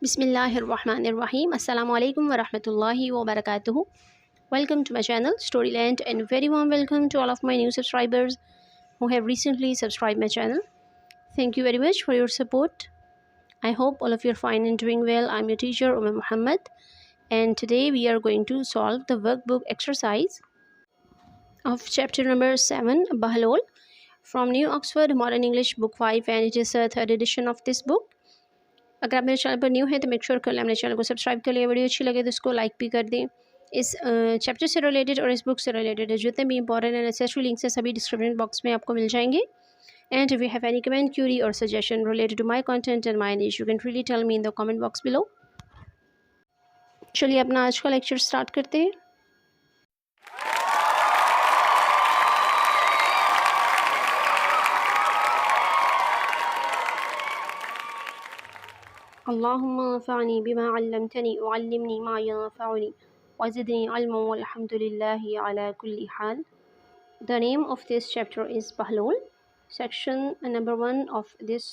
Bismillahirrahmanirrahim. Assalamu alaikum wa rahmatullahi wa barakatuhu. Welcome to my channel Storyland, and very warm welcome to all of my new subscribers who have recently subscribed my channel. Thank you very much for your support. I hope all of you are fine and doing well. I'm your teacher Muhammad, and today we are going to solve the workbook exercise of chapter number 7, Bahlol, from New Oxford Modern English Book 5, and it is a third edition of this book. अगर आप मेरे channel पर new है तो make sure कर लें अपने channel को सब्सक्राइब कर लिया। वीडियो अच्छी लगे तो इसको लाइक भी कर दें। इस चैप्टर से रिलेटेड और इस बुक से रिलेटेड जितने भी इंपॉर्टेंट एंड नेसेसरी लिंक्स हैं सभी डिस्क्रिप्शन बॉक्स में आपको मिल जाएंगे। And if you have any comment, query और suggestion related to my content and my niche, you can freely tell me in the comment box below. चलिए अपना आज का लेक्चर स्टार्ट करते हैं। अल्लाहुम्मा अंफ़अनी बिमा अल्लमतनी वअल्लिमनी मा यंफ़अनी वज़िदनी इल्मन वल्हम्दुलिल्लाहि अला कुल्ली हाल। The name of this chapter is Bahlol. Section number 1 of this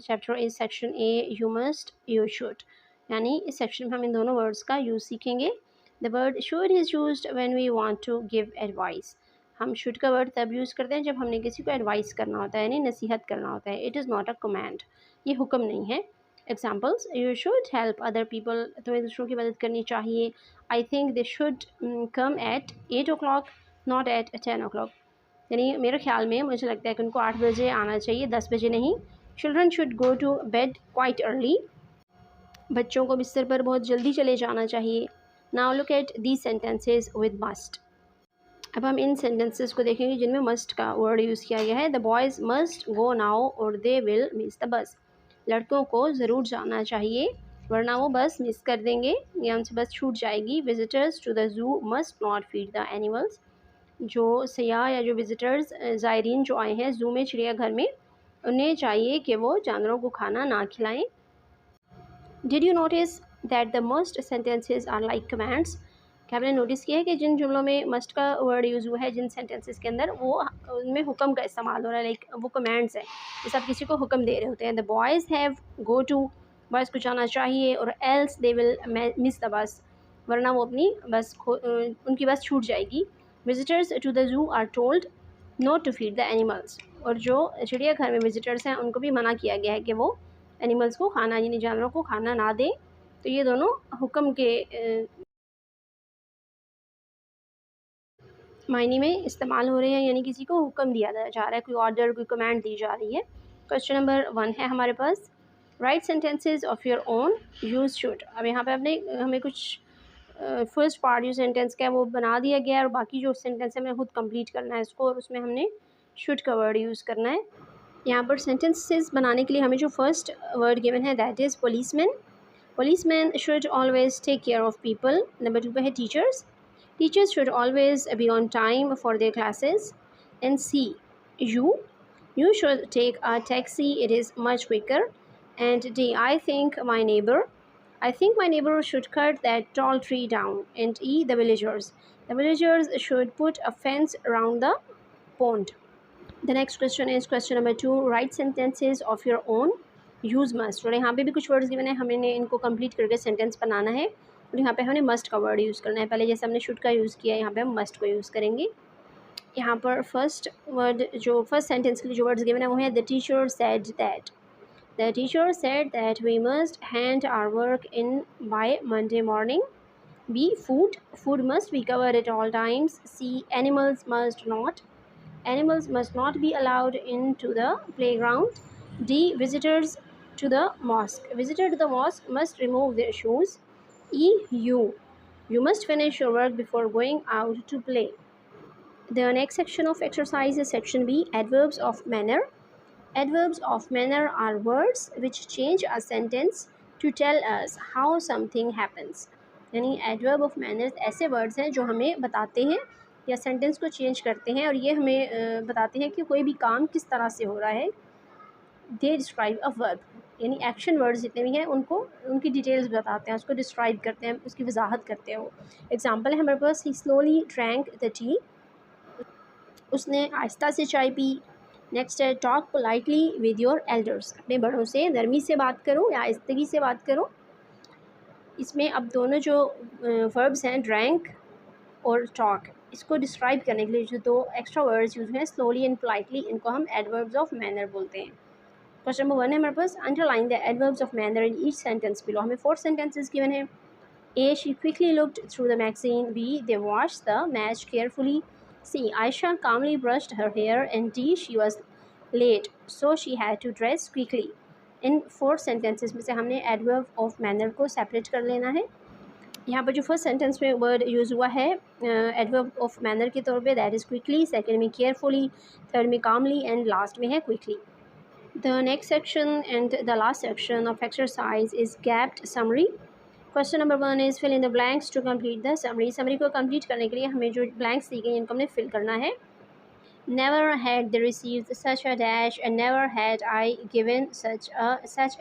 chapter is section A, you must, you should. यानी इस सेक्शन में हम इन दोनों वर्ड्स का यूज़ सीखेंगे। The word should is used when we want to give advice. हम should का word तब यूज़ करते हैं जब हमने किसी को एडवाइस करना होता है, यानी नसीहत करना होता है। It is not a command. ये हुक्म नहीं है। Examples: you should help other people. तुम्हें दूसरों की मदद करनी चाहिए। I think they should come at 8 o'clock, not at 10 o'clock. यानी मेरे ख्याल में मुझे लगता है कि उनको 8 बजे आना चाहिए, 10 बजे नहीं। Children should go to bed quite early. बच्चों को बिस्तर पर बहुत जल्दी चले जाना चाहिए। Now look at these sentences with must. अब हम इन सेंटेंसेस को देखेंगे जिनमें मस्ट का वर्ड यूज़ किया गया है। The boys must go now or they will miss the bus. लड़कों को ज़रूर जाना चाहिए वरना वो बस मिस कर देंगे या उनसे बस छूट जाएगी। Visitors to the zoo must not feed the animals. जो सयाह या जो विजिटर्स ज़ायरीन जो आए हैं ज़ू में, चिड़ियाघर में, उन्हें चाहिए कि वो जानवरों को खाना ना खिलाएं। Did you notice that the must sentences are like commands. क्या आपने नोटिस किया है कि जिन जुमलों में मस्ट का वर्ड यूज़ हुआ है, जिन सेंटेंसेस के अंदर, वो उनमें हुक्म का इस्तेमाल हो रहा है, लाइक वो कमांड्स हैं, जैसे आप किसी को हुक्म दे रहे होते हैं। The boys have go to, boys को जाना चाहिए, और else they will miss the bus, वरना वो अपनी बस उनकी बस छूट जाएगी। Visitors to the zoo are told not to feed the animals. और जो चिड़ियाघर में विजिटर्स हैं उनको भी मना किया गया है कि वो एनिमल्स को खाना, यानी जानवरों को खाना ना दें। तो ये दोनों हुक्म के मायने में इस्तेमाल हो रहे हैं, यानी किसी को हुक्म दिया जा रहा है, कोई ऑर्डर, कोई कमांड दी जा रही है। क्वेश्चन नंबर 1 है हमारे पास, write sentences of your own, use should. अब यहाँ पे हमें कुछ फर्स्ट पार्ट जो सेंटेंस का है वो बना दिया गया है, और बाकी जो सेंटेंस है हमें खुद कंप्लीट करना है इसको, और उसमें हमने शुड का वर्ड यूज़ करना है। यहाँ पर सेंटेंसेस बनाने के लिए हमें जो फर्स्ट वर्ड गिवन है that is policeman. Policeman should always take care of people. Number 2 पे है teachers. Teachers should always be on time for their classes. And C, you should take a taxi, it is much quicker. And D, I think my neighbor should cut that tall tree down. And E, the villagers should put a fence around the pond. The next question is question number 2, write sentences of your own, use must। और यहाँ पे भी कुछ words given है, हमने इनको complete करके sentence बनाना है, और यहाँ पे हमने मस्ट का वर्ड यूज़ करना है। पहले जैसे हमने शुड का यूज़ किया, यहाँ पे हम मस्ट को यूज़ करेंगे। यहाँ पर फर्स्ट सेंटेंस के लिए जो वर्ड्स गिवन है वो है the teacher said that. The teacher said that we must hand our work in by Monday morning. B, food must be covered at all times. C, animals must not be allowed in to the playground. D, visitors to the mosque must remove their shoes. E, you must finish your work before going out to play. The next section of exercise is section B, adverbs of manner. Adverbs of manner are words which change a sentence to tell us how something happens. यानी adverb of manners ऐसे words हैं जो हमें बताते हैं या sentence को change करते हैं, और ये हमें बताते हैं कि कोई भी काम किस तरह से हो रहा है। They describe a verb, यानी एक्शन वर्ड्स जितने भी हैं उनको, उनकी डिटेल्स बताते हैं, उसको डिस्क्राइब करते हैं, उसकी वजाहत करते हैं। वो एग्जांपल है हमारे पास, ही स्लोली ड्रैंक द टी, उसने आहिस्ता से चाय पी। नेक्स्ट है talk politely with your elders, अपने बड़ों से नरमी से बात करो या आहिस्तगी से बात करो। इसमें अब दोनों जो वर्ब्स हैं ड्रैंक और टॉक, इसको डिस्क्राइब करने के लिए जो दो एक्स्ट्रा वर्ड्स यूज हैं स्लोली एंड पोलाइटली, इनको हम एडवर्ब्स ऑफ मैनर बोलते हैं। क्वेश्चन नंबर 1 है हमारे पास, underline the adverbs of manner in each sentence below. हमें 4 सेंटेंसेस गिवन है। A. She quickly looked through the magazine. B. They watched the match carefully. C. Aisha calmly brushed her hair. And D. She was late, so she had to dress quickly. इन 4 sentences में से हमने adverb of manner को separate कर लेना है। यहाँ पर जो फर्स्ट सेंटेंस में वर्ड यूज़ हुआ है एडवर्ब ऑफ मैनर के तौर पे, दैट इज़ क्विकली, सेकंड में केयरफुली, थर्ड में कामली एंड लास्ट में है quickly. The next section and the last section of exercise is gapped summary. Question number 1 is fill in the blanks to complete the summary. Summary को complete करने के लिए हमें जो blanks दी गई इनको हमने फिल करना है। Never had they received such a dash, and never had I given such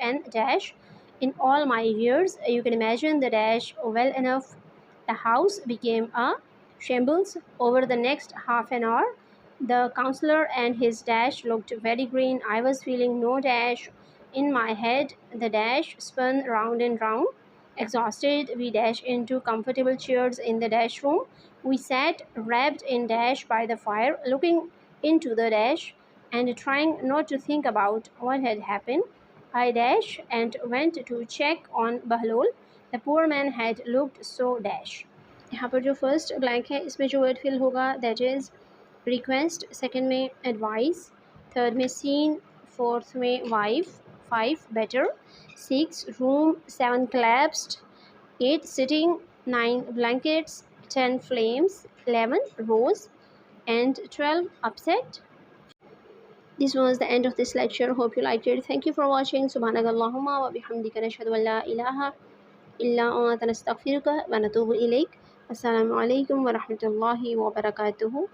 an dash in all my years. You can imagine the dash well enough. The house became a shambles over the next half an hour. The counselor and his dash looked very green. I was feeling no dash in my head. The dash spun round and round. Exhausted, we dashed into comfortable chairs in the dash room. We sat wrapped in dash by the fire, looking into the dash and trying not to think about what had happened. I dash and went to check on Bahlol. The poor man had looked so dash. यहाँ पर जो first blank है इसमें जो word fill होगा that is request, second में advice, third में scene, fourth में wife, 5 better, 6 room, 7 collapsed, 8 sitting, 9 blankets, 10 flames, 11 rose, and 12 upset. This was the end of this lecture. Hope you liked it. Thank you for watching. Subhanakallahumma wa bihamdika nashhadu an la ilaha illa anta nastaghfiruka wa natubu ilayk. Assalamu alaikum wa rahmatullahi wa barakatuhu.